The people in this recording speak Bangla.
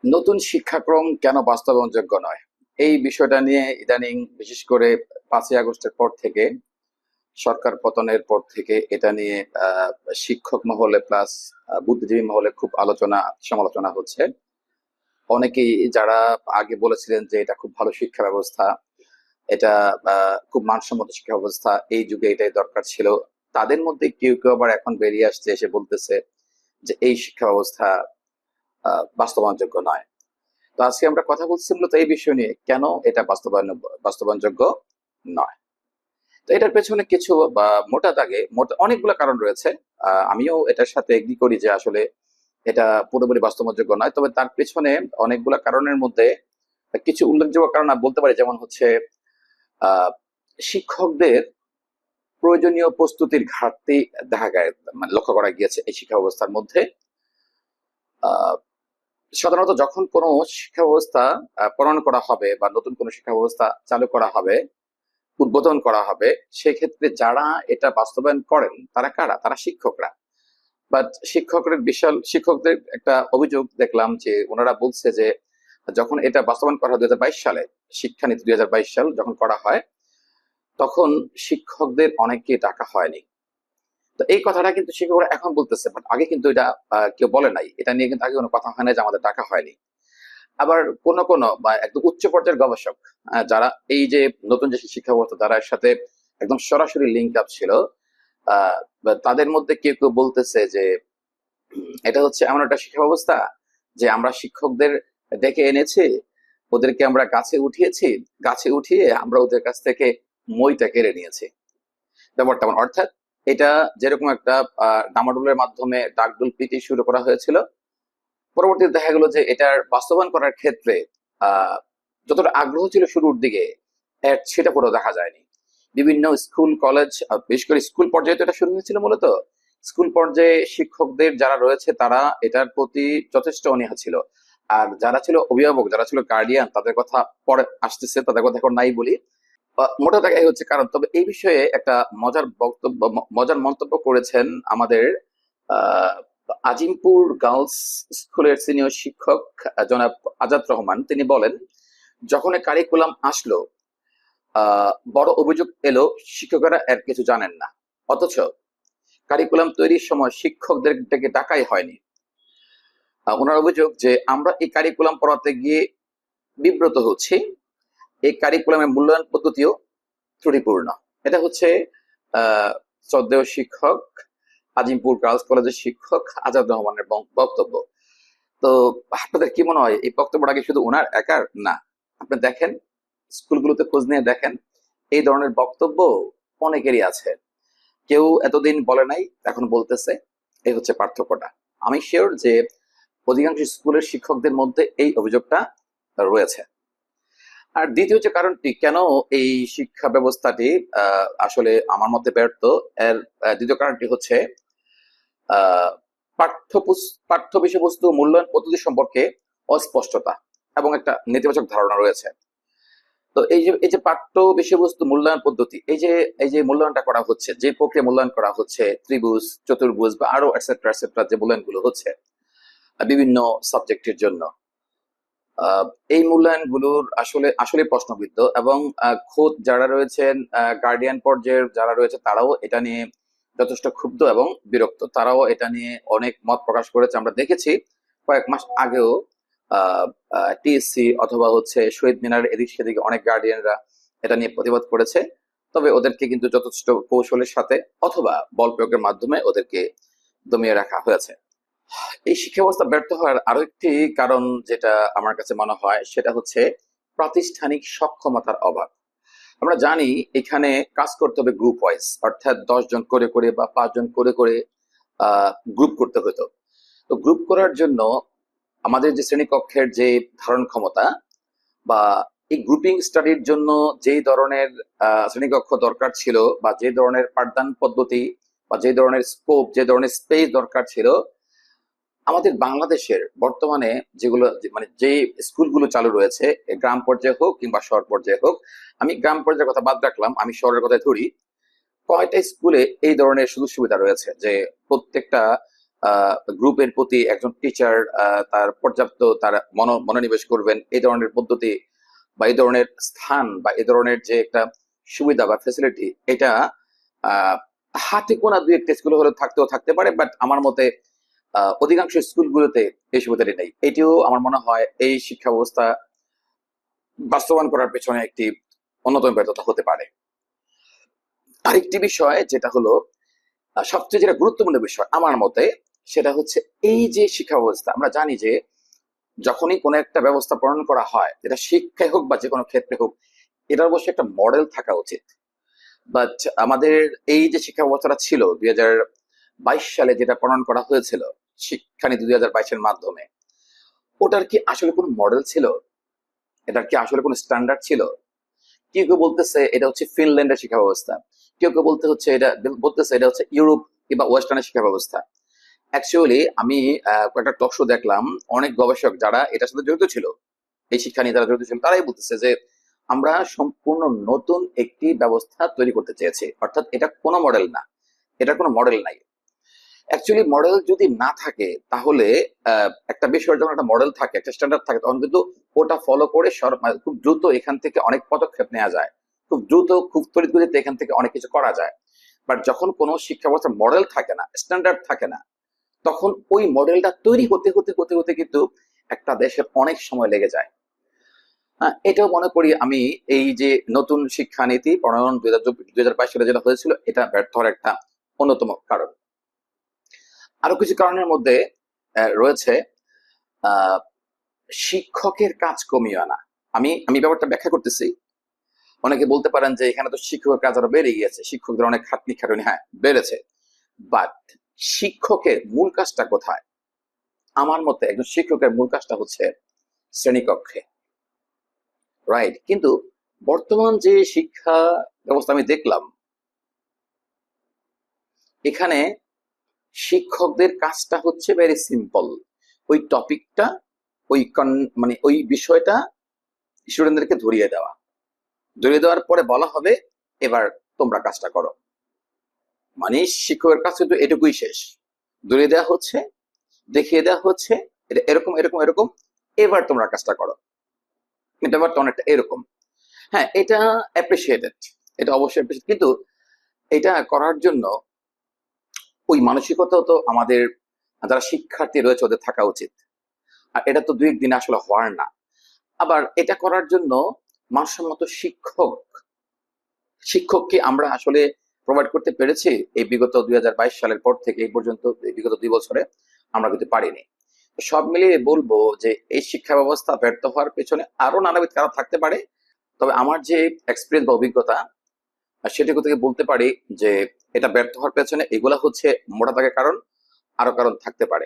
নতুন শিক্ষাক্রম কেন বাস্তবায়নযোগ্য নয়? এই বিষয়টা নিয়ে ইদানিং বিশেষ করে ৫ই আগস্টের পর থেকে, সরকার পতনের পর থেকে এটা নিয়ে শিক্ষক মহলে প্লাস বুদ্ধিজীবী মহলে খুব আলোচনা সমালোচনা হচ্ছে। অনেকেই যারা আগে বলেছিলেন যে এটা খুব ভালো শিক্ষা ব্যবস্থা, এটা খুব মানসম্মত শিক্ষা ব্যবস্থা, এই যুগে এটাই দরকার ছিল। তাদের মধ্যে কেউ কেউ আবার এখন বেরিয়ে আসছে, এসে বলতেছে যে এই শিক্ষা ব্যবস্থা বাস্তবায়নযোগ্য নয়। তো আজকে আমরা কথা বলছি মূলত এই বিষয় নিয়ে, কেন এটা বাস্তবায়নযোগ্য নয়। তো এটার পেছনে কিছু বা মোটা দাগে অনেকগুলো কারণ রয়েছে। আমিও এটার সাথে এগ্রি করি যে আসলে এটা পুরোপুরি বাস্তবযোগ্য নয়, তবে তার পেছনে অনেকগুলো কারণের মধ্যে কিছু উল্লেখযোগ্য কারণ আমি বলতে পারি। যেমন হচ্ছে আহ শিক্ষকদের প্রয়োজনীয় প্রস্তুতির ঘাটতি দেখা যায়, মানে লক্ষ্য করা গিয়েছে এই শিক্ষা ব্যবস্থার মধ্যে। আহ সাধারণত যখন কোনো শিক্ষা ব্যবস্থা প্রণয়ন করা হবে বা নতুন কোনো শিক্ষা ব্যবস্থা চালু করা হবে, উদ্বোধন করা হবে, সেক্ষেত্রে যারা এটা বাস্তবায়ন করেন তারা কারা? তারা শিক্ষকরা। বাট শিক্ষকদের একটা অভিযোগ দেখলাম যে ওনারা বলছে যে যখন এটা বাস্তবায়ন করা হয় ২০২২ সালে, শিক্ষানীতি ২০২২ সাল যখন করা হয়, তখন শিক্ষকদের অনেককে টাকা হয়নি। তো এই কথাটা কিন্তু শিক্ষকরা এখন বলতেছে, বাট আগে কিন্তু এটা কেউ বলে নাই। এটা নিয়ে কিন্তু আগে কোনো কথা হয় না যে আমাদের টাকা হয়নি। আবার কোন কোন বা একদম উচ্চ পর্যায়ের গবেষক, যারা এই যে নতুন যে শিক্ষা ব্যবস্থা, যারা এর সাথে একদম সরাসরি লিঙ্ক আপ ছিল, বা তাদের মধ্যে কেউ কেউ বলতেছে যে এটা হচ্ছে এমন একটা শিক্ষা ব্যবস্থা যে আমরা শিক্ষকদের ডেকে এনেছি, ওদেরকে আমরা গাছে উঠিয়েছি, গাছে উঠিয়ে আমরা ওদের কাছ থেকে মইটা কেড়ে নিয়েছি। ব্যাপারটা অর্থাৎ এটা যেরকম একটা ডামাডোলের মাধ্যমে ডাকডোল পিটিয়ে শুরু করা হয়েছিল, পরবর্তীতে দেখা গেল যে এটার বাস্তবায়ন করার ক্ষেত্রে আহ যতটা আগ্রহ ছিল শুরুর দিকে, সেটা পুরো দেখা যায়নি। বিভিন্ন স্কুল কলেজ, বিশেষ করে স্কুল পর্যায়ে তো এটা শুরু হয়েছিল মূলত। স্কুল পর্যায়ে শিক্ষকদের যারা রয়েছে তারা এটার প্রতি যথেষ্ট অনীহা ছিল। আর যারা ছিল অভিভাবক, যারা ছিল গার্ডিয়ান, তাদের কথা পরে আসতেছে, তাদের কথা এখন নাই বলি। মোটা দাগে হচ্ছে কারণ। তবে এই বিষয়ে একটা মজার মন্তব্য করেছেন আমাদের আহ আজিমপুর গার্লস স্কুলের সিনিয়র শিক্ষক জনাব আজাদ রহমান। তিনি বলেন, যখন এই কারিকুলাম আসলো, বড় অভিযোগ এলো শিক্ষকেরা এর কিছু জানেন না, অথচ কারিকুলাম তৈরির সময় শিক্ষকদের থেকে ডাকাই হয়নি। ওনার অভিযোগ যে আমরা এই কারিকুলাম পড়াতে গিয়ে বিব্রত হচ্ছি, এই কারিকুলামের মূল্যায়ন পদ্ধতিও ত্রুটিপূর্ণ। এটা হচ্ছে আহ শ্রদ্ধেয় শিক্ষক, আজিমপুর গার্লস কলেজের শিক্ষক আজাদ রহমানের বক্তব্য। তো আপনাদের কি মনে হয় এই বক্তব্যটা কি শুধু ওনার একার? না, আপনি দেখেন, স্কুলগুলোতে খোঁজ নিয়ে দেখেন, এই ধরনের বক্তব্য অনেকেরই আছে। কেউ এতদিন বলে নাই, এখন বলতেছে। এই হচ্ছে পার্থক্যটা। আমি শিওর যে অধিকাংশ স্কুলের শিক্ষকদের মধ্যে এই অভিযোগটা রয়েছে। আর দ্বিতীয় যে কারণটি কেন এই শিক্ষা ব্যবস্থাটি আসলে আমার মতে ব্যর্থ, এর দ্বিতীয় কারণটি হচ্ছে আহ পাঠ্য বিষয়বস্তু মূল্যায়ন পদ্ধতি সম্পর্কে অস্পষ্টতা এবং একটা নেতিবাচক ধারণা রয়েছে। তো এই যে পাঠ্য বিষয়বস্তু মূল্যায়ন পদ্ধতি, এই যে মূল্যায়নটা করা হচ্ছে, যে প্রক্রিয়া মূল্যায়ন করা হচ্ছে, ত্রিভুজ, চতুর্ভুজ বা আরো এটসেট্রা এটসেট্রা, যে মূল্যায়নগুলো হচ্ছে বিভিন্ন সাবজেক্টের জন্য, আহ, এই মূল্যায়নগুলোর আসলে আসলে প্রশ্নবিদ্ধ। এবং খোদ যারা রয়েছেন, গার্ডিয়ান পর্যায়ের যারা রয়েছে, তারাও এটা নিয়ে যথেষ্ট ক্ষুব্ধ এবং বিরক্ত। তারাও এটা নিয়ে অনেক মত প্রকাশ করেছে। আমরা দেখেছি কয়েক মাস আগেও টিএসসি অথবা হচ্ছে শহীদ মিনার এদিক সেদিকে অনেক গার্ডিয়ানরা এটা নিয়ে প্রতিবাদ করেছে। তবে ওদেরকে কিন্তু যথেষ্ট কৌশলের সাথে অথবা বল প্রয়োগের মাধ্যমে ওদেরকে দমিয়ে রাখা হয়েছে। এই শিক্ষা ব্যবস্থা ব্যর্থ হওয়ার আরো একটি কারণ যেটা আমার কাছে মনে হয়, সেটা হচ্ছে প্রাতিষ্ঠানিক সক্ষমতার অভাব। আমরা জানি এখানে কাজ করতে হবে গ্রুপ ওয়াইজ, অর্থাৎ 10 জন করে করে বা 5 জন করে করে গ্রুপ করতে হতো। তো গ্রুপ করার জন্য আমাদের যে শ্রেণীকক্ষের যে ধারণ ক্ষমতা বা এই গ্রুপিং স্টাডির জন্য যেই ধরনের শ্রেণীকক্ষ দরকার ছিল, বা যে ধরনের পাঠদান পদ্ধতি বা যে ধরনের স্কোপ, যে ধরনের স্পেস দরকার ছিল, আমাদের বাংলাদেশের বর্তমানে যেগুলো মানে যে স্কুলগুলো চালু রয়েছে, গ্রাম পর্যায়ে হোক কিংবা শহর পর্যায়ে হোক, আমি গ্রাম পর্যায়ের কথা বাদ রাখলাম, আমি শহরের কথা ধরি, কয়টা স্কুলে এই ধরনের সুযোগ সুবিধা রয়েছে যে প্রত্যেকটা গ্রুপের প্রতি একজন টিচার তার পর্যাপ্ত তার মনোনিবেশ করবেন, এই ধরনের পদ্ধতি বা এই ধরনের স্থান বা এই ধরনের যে একটা সুবিধা বা ফ্যাসিলিটি, এটা আহ হাতে গোনা দুই একটা স্কুল হলে থাকতে পারে, বাট আমার মতে অধিকাংশ স্কুলগুলোতে এই সুবিধাটি নেই। এটিও আমার মনে হয় এই শিক্ষা ব্যবস্থা বাস্তবায়ন করার পেছনে একটি অন্যতম ব্যর্থতা হতে পারে। আরেকটি বিষয় যেটা হলো সবচেয়ে যেটা গুরুত্বপূর্ণ বিষয় আমার মতে, সেটা হচ্ছে এই যে শিক্ষা ব্যবস্থা, আমরা জানি যে যখনই কোনো একটা ব্যবস্থা প্রণয়ন করা হয়, যেটা শিক্ষায় হোক বা যে কোনো ক্ষেত্রে হোক, এটার অবশ্যই একটা মডেল থাকা উচিত। বাট আমাদের এই যে শিক্ষা ব্যবস্থাটা ছিল 2022 সালে যেটা প্রণয়ন করা হয়েছিল, শিক্ষানীতি 2022-এর মাধ্যমে, ওটার কি আসলে কোনো মডেল ছিল? এটার কি আসলে কোনো স্ট্যান্ডার্ড ছিল? কেউ কেউ বলতেছে এটা হচ্ছে ফিনল্যান্ডের শিক্ষা ব্যবস্থা, কেউ কেউ বলতেছে এটা হচ্ছে ইউরোপ কিংবা ওয়েস্টার্নের শিক্ষা ব্যবস্থা। অ্যাকচুয়ালি আমি কয়েকটা টক শো দেখলাম, অনেক গবেষক যারা এটার সাথে জড়িত ছিল, এই শিক্ষা নিয়ে যারা জড়িত ছিল, তারাই বলতেছে যে আমরা সম্পূর্ণ নতুন একটি ব্যবস্থা তৈরি করতে চেয়েছি, অর্থাৎ এটা কোনো মডেল না, এটা কোনো মডেল নাই। অ্যাকচুয়ালি মডেল যদি না থাকে তাহলে একটা বিষয়ের যখন একটা মডেল থাকে, একটা স্ট্যান্ডার্ড থাকে, তখন কিন্তু ওটা ফলো করে খুব দ্রুত এখান থেকে অনেক পদক্ষেপ নেওয়া যায়, খুব দ্রুত খুব তড়িৎ গতিতে এখান থেকে অনেক কিছু করা যায়। বাট যখন কোনো শিক্ষা ব্যবস্থার মডেল থাকে না, স্ট্যান্ডার্ড থাকে না, তখন ওই মডেলটা তৈরি হতে হতে হতে হতে কিন্তু একটা দেশের অনেক সময় লেগে যায়। হ্যাঁ, এটাও মনে করি আমি, এই যে নতুন শিক্ষানীতি প্রণয়ন 2022 সালে যেটা হয়েছিল, এটা ব্যর্থ হওয়ার একটা অন্যতম কারণ। আরো কিছু কারণের মধ্যে রয়েছে আহ শিক্ষকের কাজ কমিয়ে আনা। আমি আমি ব্যাপারটা ব্যাখ্যা করতেছি। অনেকে বলতে পারেন যে এখানে তো শিক্ষকের কাজ আরো বেড়ে গিয়েছে, শিক্ষকদের অনেক খাটনি, হ্যাঁ বেড়েছে, বাট শিক্ষকের মূল কাজটা কোথায়? আমার মতে একজন শিক্ষকের মূল কাজটা হচ্ছে শ্রেণীকক্ষে, রাইট? কিন্তু বর্তমান যে শিক্ষা ব্যবস্থা আমি দেখলাম, এখানে শিক্ষকদের কাজটা হচ্ছে ভেরি সিম্পল। ওই টপিকটা, মানে ওই বিষয়টা স্টুডেন্টদেরকে ধরিয়ে দেওয়ার পরে বলা হবে এবার তোমরা কাজটা করো। মানে শিক্ষকের কাজ কিন্তু এটুকুই শেষ, ধরিয়ে দেওয়া হচ্ছে, দেখিয়ে দেওয়া হচ্ছে এটা এরকম এরকম এরকম, এবার তোমরা কাজটা করো। ব্যাপারটা অনেকটা এরকম। হ্যাঁ, এটা অ্যাপ্রিসিয়েটেড, এটা অবশ্যই অ্যাপ্রিসিয়েট, কিন্তু এটা করার জন্য ওই মানসিকতা তো আমাদের যারা শিক্ষার্থী রয়েছে ওদের থাকা উচিত। আর এটা তো দুই একদিন আসলে হওয়ার না। আবার এটা করার জন্য মানসম্মত শিক্ষককে আমরা আসলে প্রোভাইড করতে পেরেছি এই বিগত 2022 সালের পর থেকে এই পর্যন্ত, এই বিগত 2 বছরে আমরা কিন্তু পারিনি। সব মিলিয়ে বলবো যে এই শিক্ষা ব্যবস্থা ব্যর্থ হওয়ার পেছনে আরো নানাবিধ কারণ থাকতে পারে। তবে আমার যে এক্সপিরিয়েন্স বা অভিজ্ঞতা, সেটুকু থেকে বলতে পারি যে এটা ব্যর্থ হওয়ার পেছনে এগুলা হচ্ছে মোটা দাগের কারণ, আরো কারণ থাকতে পারে।